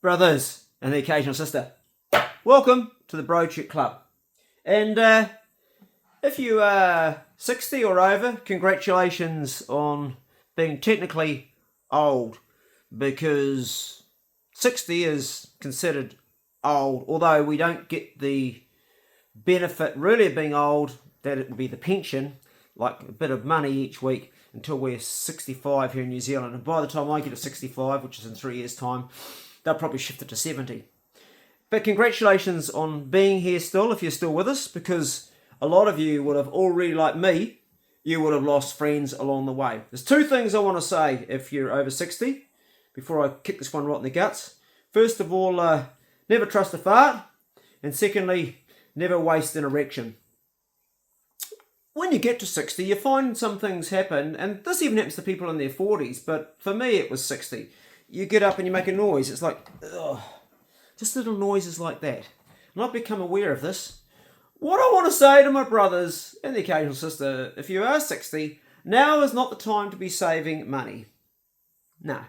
brothers and the occasional sister. Welcome to the Brochure Club. And if you are 60 or over, congratulations on being technically old, because 60 is considered old, although we don't get the benefit really of being old, that it would be the pension, like a bit of money each week until we're 65 here in New Zealand. And by the time I get to 65, which is in 3 years' time, they'll probably shift it to 70. But congratulations on being here still, if you're still with us, because a lot of you would have already, like me, you would have lost friends along the way. There's two things I want to say if you're over 60, before I kick this one right in the guts. First of all, never trust a fart. And secondly, never waste an erection. When you get to 60, you find some things happen, and this even happens to people in their 40s, but for me it was 60. You get up and you make a noise. It's like, ugh, just little noises like that. And I've become aware of this. What I want to say to my brothers and the occasional sister, if you are 60, now is not the time to be saving money. No.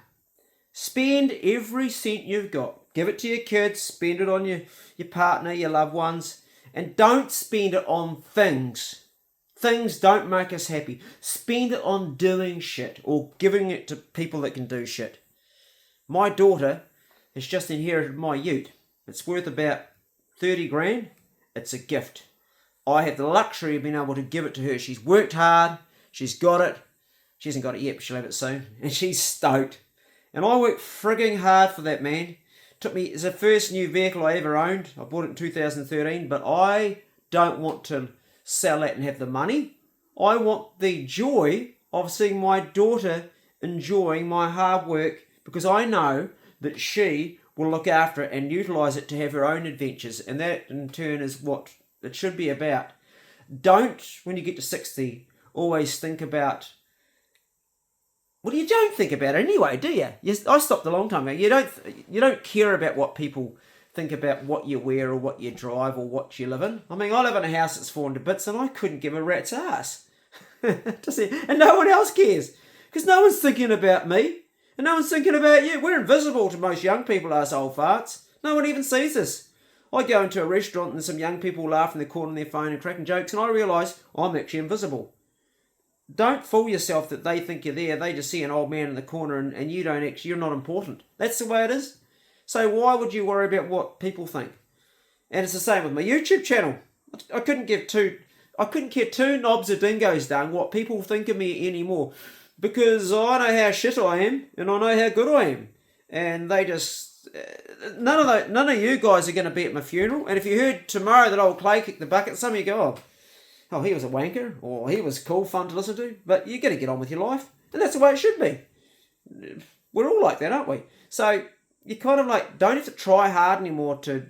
Spend every cent you've got. Give it to your kids, spend it on your partner, your loved ones, and don't spend it on things. Things don't make us happy. Spend it on doing shit or giving it to people that can do shit. My daughter has just inherited my ute. It's worth about 30 grand. It's a gift. I have the luxury of being able to give it to her. She's worked hard. She's got it. She hasn't got it yet, but she'll have it soon. And she's stoked. And I worked frigging hard for that, man. Took me, it's the first new vehicle I ever owned. I bought it in 2013, but I don't want to sell it and have the money. I want the joy of seeing my daughter enjoying my hard work, because I know that she will look after it and utilise it to have her own adventures, and that in turn is what it should be about. Don't, when you get to 60, always think about, well, you don't think about it anyway, do you? I stopped a long time ago. You don't care about what people think about what you wear or what you drive or what you live in. I mean, I live in a house that's fallen to bits and I couldn't give a rat's ass. And no one else cares, because no one's thinking about me and no one's thinking about you. We're invisible to most young people, us old farts. No one even sees us. I go into a restaurant and some young people laugh in the corner on their phone and cracking jokes, and I realise I'm actually invisible. Don't fool yourself that they think you're there. They just see an old man in the corner and you don't actually, you're not important. That's the way it is. So why would you worry about what people think? And it's the same with my YouTube channel. I couldn't care two knobs of dingoes down what people think of me anymore, because I know how shit I am and I know how good I am. And they just, none of you guys are going to be at my funeral. And if you heard tomorrow that old Clay kicked the bucket, some of you go, oh, he was a wanker, or he was cool, fun to listen to. But you got to get on with your life, and that's the way it should be. We're all like that, aren't we? So you kind of like don't have to try hard anymore to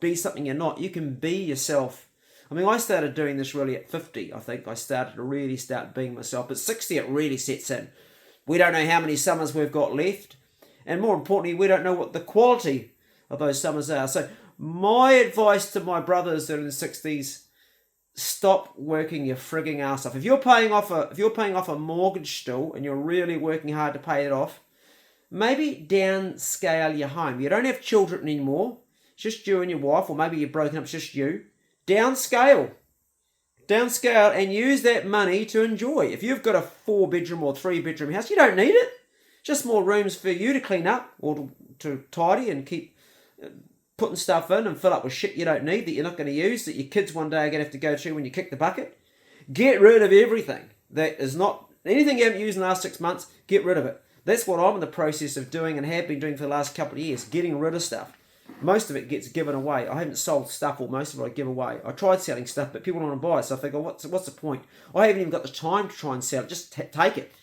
be something you're not. You can be yourself. I mean, I started doing this really at 50. I think I started to really start being myself. At 60, it really sets in. We don't know how many summers we've got left, and more importantly, we don't know what the quality of those summers are. So my advice to my brothers that are in the 60s: stop working your frigging ass off. If you're paying off a mortgage still and you're really working hard to pay it off, maybe downscale your home. You don't have children anymore. It's just you and your wife, or maybe you're broken up, it's just you. Downscale. Downscale and use that money to enjoy. If you've got a 4-bedroom or 3-bedroom house, you don't need it. Just more rooms for you to clean up or to tidy and keep putting stuff in and fill up with shit you don't need that you're not going to use, that your kids one day are going to have to go through when you kick the bucket. Get rid of everything that is not, anything you haven't used in the last 6 months, get rid of it. That's what I'm in the process of doing and have been doing for the last couple of years, getting rid of stuff. Most of it gets given away. I haven't sold stuff, or most of it I give away. I tried selling stuff, but people don't want to buy it, so I think, oh, what's the point? I haven't even got the time to try and sell it. Just take it,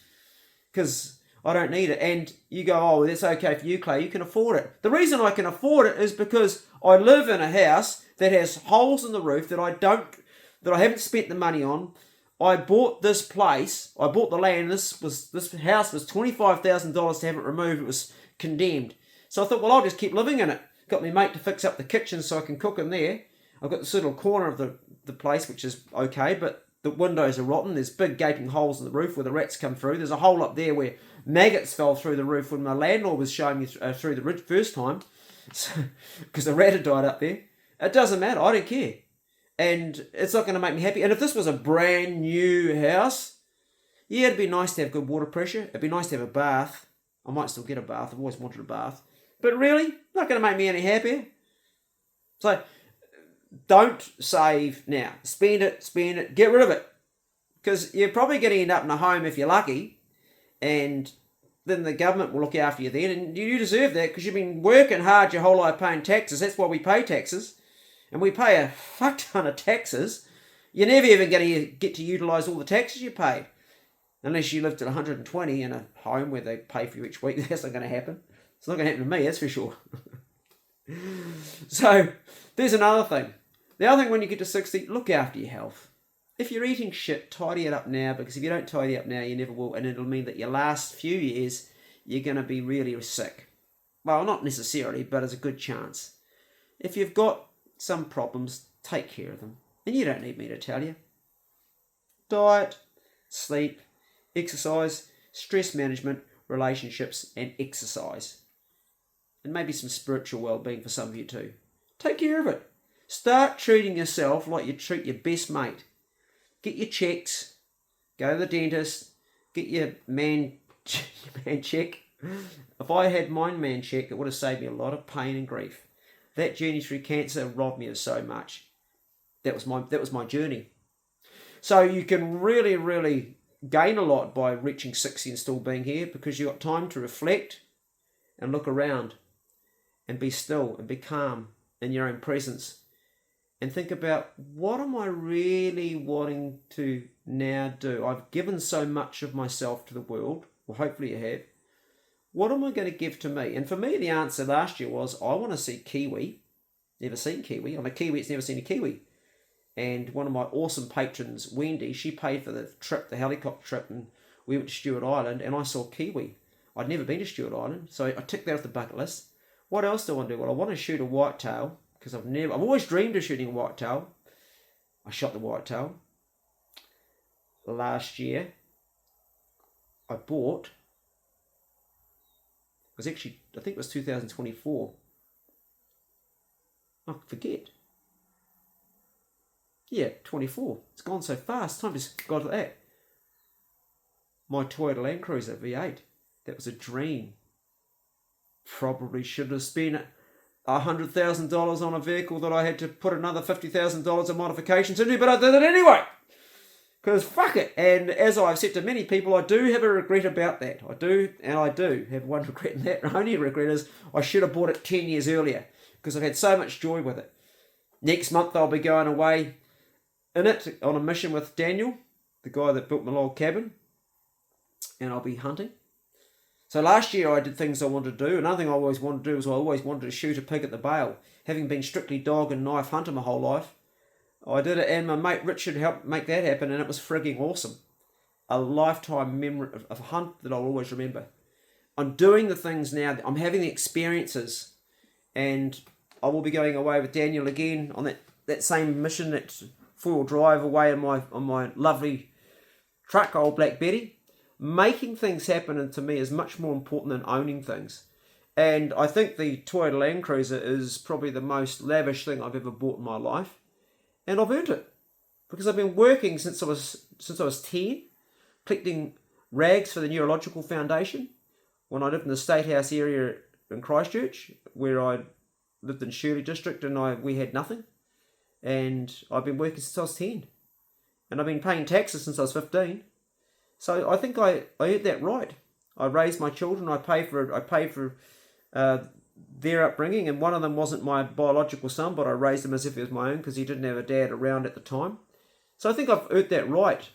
because I don't need it. And you go, oh, that's okay for you, Clay. You can afford it. The reason I can afford it is because I live in a house that has holes in the roof that I haven't spent the money on. I bought this place. I bought the land. This house was $25,000 to have it removed. It was condemned. So I thought, well, I'll just keep living in it. Got my mate to fix up the kitchen so I can cook in there. I've got this little corner of the place, which is okay, but the windows are rotten. There's big gaping holes in the roof where the rats come through. There's a hole up there where maggots fell through the roof when my landlord was showing me through the ridge first time. because the rat had died up there. It doesn't matter. I don't care. And it's not going to make me happy. And if this was a brand new house, yeah, it'd be nice to have good water pressure. It'd be nice to have a bath. I might still get a bath. I've always wanted a bath. But really, not going to make me any happier. So, don't save now. Spend it, get rid of it. Because you're probably going to end up in a home if you're lucky. And then the government will look after you then. And you deserve that because you've been working hard your whole life paying taxes. That's why we pay taxes. And we pay a fuck ton of taxes. You're never even going to get to utilise all the taxes you paid. Unless you lived at 120 in a home where they pay for you each week. That's not going to happen. It's not going to happen to me, that's for sure. So, there's another thing. The other thing when you get to 60, look after your health. If you're eating shit, tidy it up now, because if you don't tidy up now, you never will. And it'll mean that your last few years, you're going to be really sick. Well, not necessarily, but there's a good chance. If you've got some problems, take care of them. And you don't need me to tell you. Diet, sleep, exercise, stress management, relationships, and exercise. And maybe some spiritual well-being for some of you too. Take care of it. Start treating yourself like you treat your best mate. Get your checks. Go to the dentist. Get your man check. If I had my man check, it would have saved me a lot of pain and grief. That journey through cancer robbed me of so much. That was my journey. So you can really, really gain a lot by reaching 60 and still being here because you've got time to reflect and look around and be still and be calm in your own presence and think about, what am I really wanting to now do? I've given so much of myself to the world. Well, hopefully you have. What am I going to give to me? And for me, the answer last year was, I want to see Kiwi. Never seen Kiwi. I'm a Kiwi that's never seen a Kiwi. And one of my awesome patrons, Wendy, she paid for the trip, the helicopter trip, and we went to Stewart Island, and I saw Kiwi. I'd never been to Stewart Island, so I ticked that off the bucket list. What else do I want to do? Well, I want to shoot a whitetail, because I've always dreamed of shooting a whitetail. I shot the whitetail. Last year, I bought, it was actually, I think it was 2024. I forget. Yeah, 24. It's gone so fast. Time just got to that. My Toyota Land Cruiser V8. That was a dream. Probably should have spent $100,000 on a vehicle that I had to put another $50,000 of modifications into, but I did it anyway. Because fuck it. And as I've said to many people, I do have a regret about that. I do have one regret, and that only regret is I should have bought it 10 years earlier because I've had so much joy with it. Next month I'll be going away in it on a mission with Daniel, the guy that built my log cabin, and I'll be hunting. So last year I did things I wanted to do. Another thing I always wanted to do was I always wanted to shoot a pig at the bale. Having been strictly dog and knife hunter my whole life, I did it, and my mate Richard helped make that happen, and it was frigging awesome. A lifetime memory of a hunt that I'll always remember. I'm doing the things now, I'm having the experiences, and I will be going away with Daniel again on that same mission, that four-wheel drive away on my lovely truck, old Black Betty. Making things happen, and to me, is much more important than owning things. And I think the Toyota Land Cruiser is probably the most lavish thing I've ever bought in my life. And I've earned it. Because I've been working since I was 10, collecting rags for the Neurological Foundation. When I lived in the State House area in Christchurch, where I lived in Shirley District, and we had nothing. And I've been working since I was 10. And I've been paying taxes since I was 15. So I think I earned that right. I raised my children. I paid for their upbringing, and one of them wasn't my biological son, but I raised him as if he was my own because he didn't have a dad around at the time. So I think I've earned that right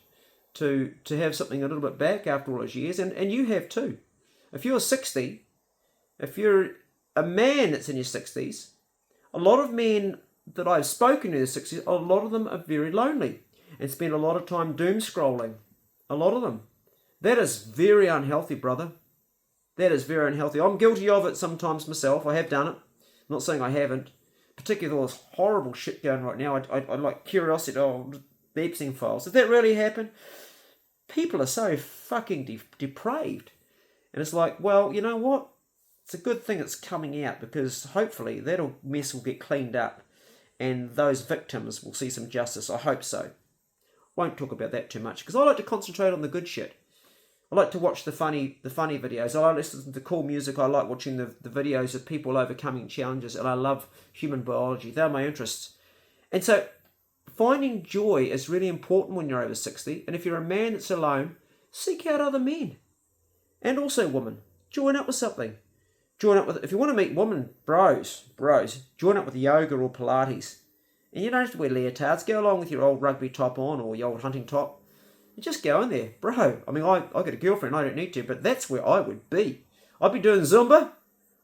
to have something a little bit back after all those years, and you have too. If you're 60, if you're a man that's in your 60s, a lot of men that I've spoken to in their 60s, a lot of them are very lonely and spend a lot of time doom scrolling. A lot of them. That is very unhealthy, brother. That is very unhealthy. I'm guilty of it sometimes myself. I have done it. I'm not saying I haven't. Particularly all this horrible shit going right now. I like curiosity. The Epstein files. Did that really happen? People are so fucking depraved. And it's like, well, you know what? it's a good thing it's coming out, because hopefully that mess will get cleaned up and those victims will see some justice. I hope so. Won't talk about that too much because I like to concentrate on the good shit. I like to watch the funny videos. I like listening to cool music. I like watching the videos of people overcoming challenges, and I love human biology. They're my interests. And so finding joy is really important when you're over 60. And if you're a man that's alone, seek out other men. And also women. Join up with something. Join up with, if you want to meet women, bros, join up with yoga or Pilates. And you don't have to wear leotards. Go along with your old rugby top on or your old hunting top. And just go in there. Bro, I mean, I got a girlfriend. I don't need to, but that's where I would be. I'd be doing Zumba.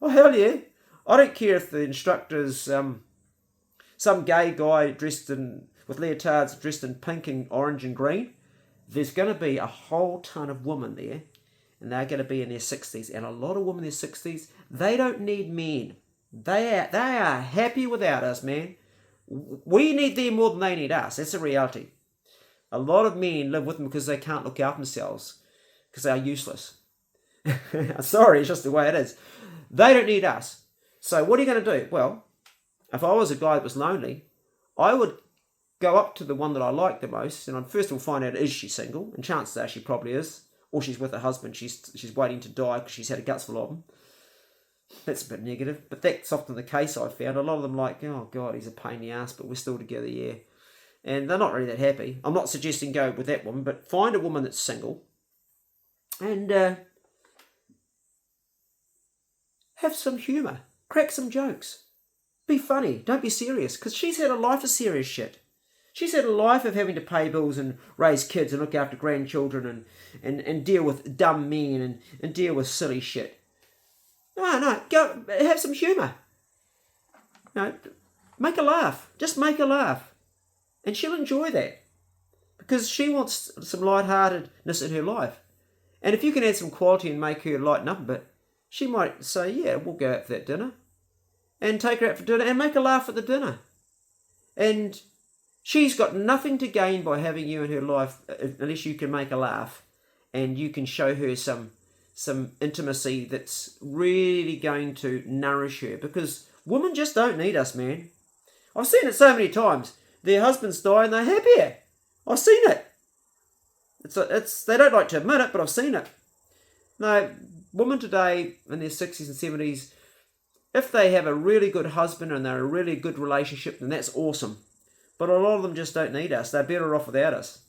Oh, hell yeah. I don't care if the instructor's some gay guy with leotards dressed in pink and orange and green. There's going to be a whole ton of women there, and they're going to be in their 60s. And a lot of women in their 60s, they don't need men. They are happy without us, man. We need them more than they need us. That's a reality. A lot of men live with them because they can't look after themselves, because they are useless. Sorry, it's just the way it is. They don't need us. So what are you going to do? Well, if I was a guy that was lonely, I would go up to the one that I like the most, and I'd first of all find out, is she single? And chances are she probably is. Or she's with her husband. She's waiting to die because she's had a guts full of them. That's a bit negative, but that's often the case I've found. A lot of them like, oh God, he's a pain in the ass, but we're still together, yeah. And they're not really that happy. I'm not suggesting go with that woman, but find a woman that's single and have some humour. Crack some jokes. Be funny. Don't be serious, because she's had a life of serious shit. She's had a life of having to pay bills and raise kids and look after grandchildren and deal with dumb men and deal with silly shit. No, go have some humour. No, make a laugh. Just make a laugh. And she'll enjoy that, because she wants some lightheartedness in her life. And if you can add some quality and make her lighten up a bit, she might say, yeah, we'll go out for that dinner. And take her out for dinner and make her laugh at the dinner. And she's got nothing to gain by having you in her life unless you can make her laugh and you can show her some intimacy that's really going to nourish her. Because women just don't need us, man. I've seen it so many times. Their husbands die and they're happier. I've seen it. They don't like to admit it, but I've seen it. No, women today in their 60s and 70s, if they have a really good husband and they're in a really good relationship, then that's awesome. But a lot of them just don't need us. They're better off without us.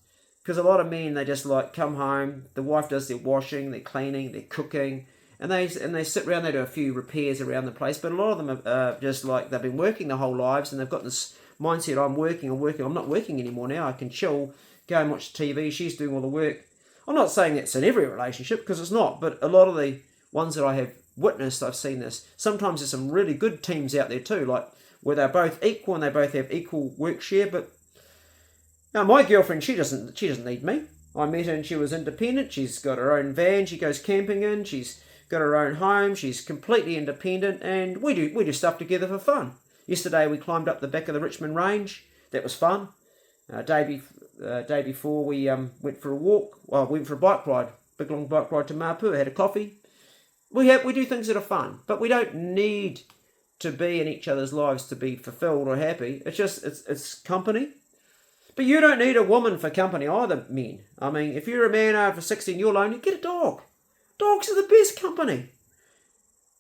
Because a lot of men, they just like come home, the wife does their washing, their cleaning, their cooking, and they sit around, they do a few repairs around the place, but a lot of them are just like, they've been working their whole lives and they've got this mindset, I'm not working anymore now, I can chill, go and watch TV, she's doing all the work. I'm not saying that's in every relationship, because it's not, but a lot of the ones that I have witnessed, I've seen this. Sometimes there's some really good teams out there too, like where they're both equal and they both have equal work share. But now my girlfriend, she doesn't need me. I met her and she was independent. She's got her own van, she goes camping in, she's got her own home, she's completely independent, and we do stuff together for fun. Yesterday we climbed up the back of the Richmond Range. That was fun. Day before we went for a walk. Well, we went for a bike ride, big long bike ride to Mapua. Had a coffee. We do things that are fun, but we don't need to be in each other's lives to be fulfilled or happy. It's just it's company. But you don't need a woman for company either, men. I mean, if you're a man over 60 and you're lonely, get a dog. Dogs are the best company.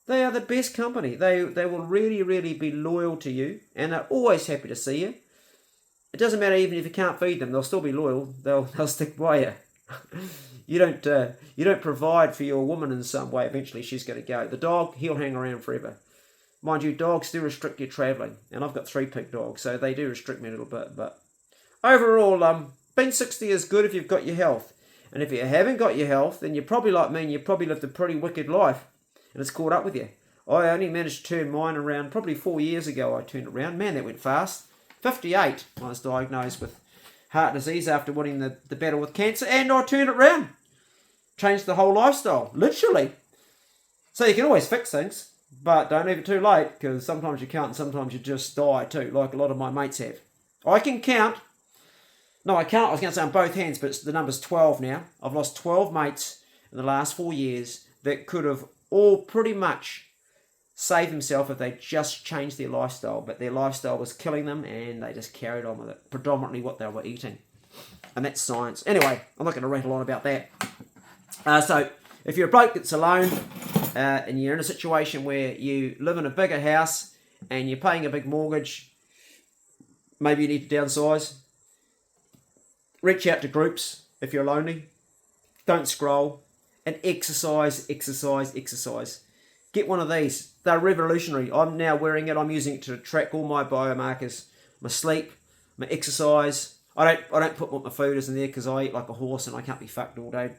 They are the best company. They will really, really be loyal to you, and they're always happy to see you. It doesn't matter even if you can't feed them; they'll still be loyal. They'll stick by you. You don't provide for your woman in some way. Eventually, she's going to go. The dog, he'll hang around forever. Mind you, dogs do restrict your travelling, and I've got 3 pig dogs, so they do restrict me a little bit. But overall, being 60 is good if you've got your health, and if you haven't got your health, then you're probably like me, and you probably lived a pretty wicked life. And it's caught up with you. I only managed to turn mine around probably 4 years ago. I turned it around. Man, that went fast. 58, I was diagnosed with heart disease after winning the battle with cancer, and I turned it around. Changed the whole lifestyle, literally. So you can always fix things, but don't leave it too late, because sometimes you can't, and sometimes you just die too, like a lot of my mates have. I can count. No, I can't. I was going to say on both hands, but the number's 12 now. I've lost 12 mates in the last 4 years that could have all pretty much save themselves if they just changed their lifestyle, but their lifestyle was killing them and they just carried on with it, predominantly what they were eating. And that's science. Anyway, I'm not going to rattle on about that. So if you're a bloke that's alone and you're in a situation where you live in a bigger house and you're paying a big mortgage, maybe you need to downsize, reach out to groups if you're lonely. Don't scroll. And exercise. Get one of these. They're revolutionary. I'm now wearing it. I'm using it to track all my biomarkers, my sleep, my exercise. I don't put what my food is in there because I eat like a horse and I can't be fucked all day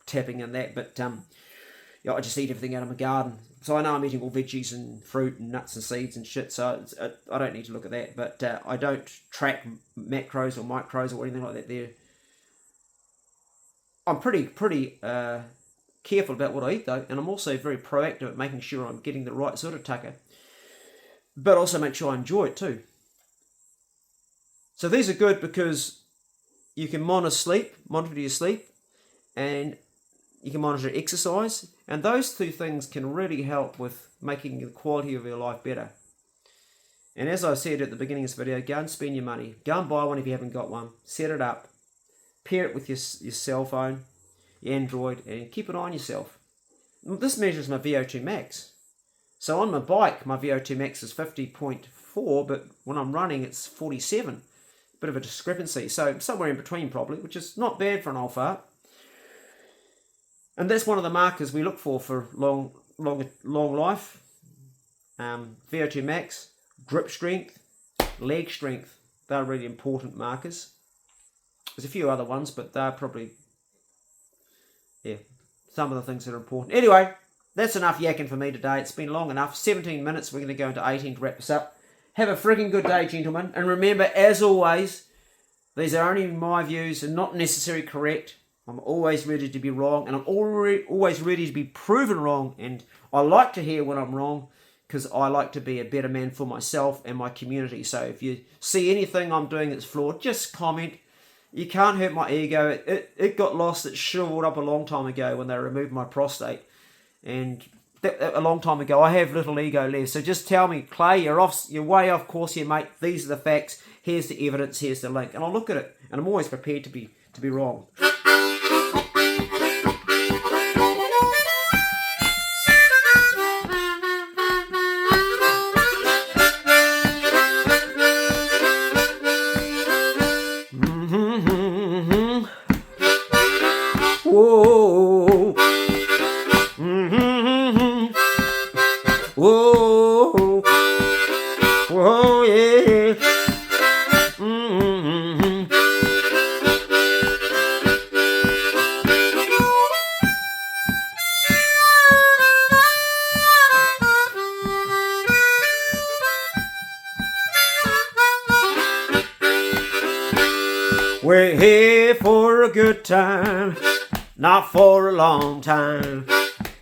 tapping in that. But I just eat everything out of my garden. So I know I'm eating all veggies and fruit and nuts and seeds and shit. So I don't need to look at that. But I don't track macros or micros or anything like that there. I'm pretty careful about what I eat though, and I'm also very proactive at making sure I'm getting the right sort of tucker, but also make sure I enjoy it too. So these are good because you can monitor your sleep, and you can monitor exercise, and those two things can really help with making the quality of your life better. And as I said at the beginning of this video, go and spend your money. Go and buy one if you haven't got one. Set it up. Pair it with your cell phone, your Android, and keep an eye on yourself. This measures my VO2 max. So on my bike, my VO2 max is 50.4, but when I'm running, it's 47. Bit of a discrepancy. So somewhere in between probably, which is not bad for an old fart. And that's one of the markers we look for long life. VO2 max, grip strength, leg strength. They're really important markers. There's a few other ones, but they're probably, some of the things that are important. Anyway, that's enough yakking for me today. It's been long enough. 17 minutes. We're going to go into 18 to wrap this up. Have a freaking good day, gentlemen. And remember, as always, these are only my views and not necessarily correct. I'm always ready to be wrong, and I'm always ready to be proven wrong. And I like to hear when I'm wrong, because I like to be a better man for myself and my community. So if you see anything I'm doing that's flawed, just comment. You can't hurt my ego. It got lost. It shriveled up a long time ago when they removed my prostate. And a long time ago, I have little ego left. So just tell me, Clay, you're way off course here, mate. These are the facts. Here's the evidence. Here's the link. And I'll look at it. And I'm always prepared to be wrong. Whoa. Whoa. Whoa, yeah. We're here for a good time, not for a long time.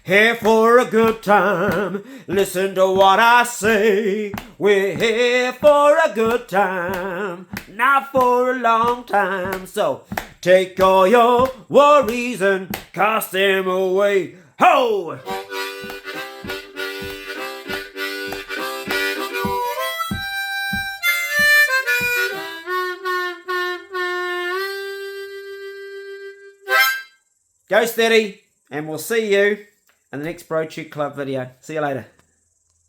Here for a good time, listen to what I say. We're here for a good time, not for a long time. So take all your worries and cast them away. Ho! Go steady, and we'll see you in the next Brochure Club video. See you later.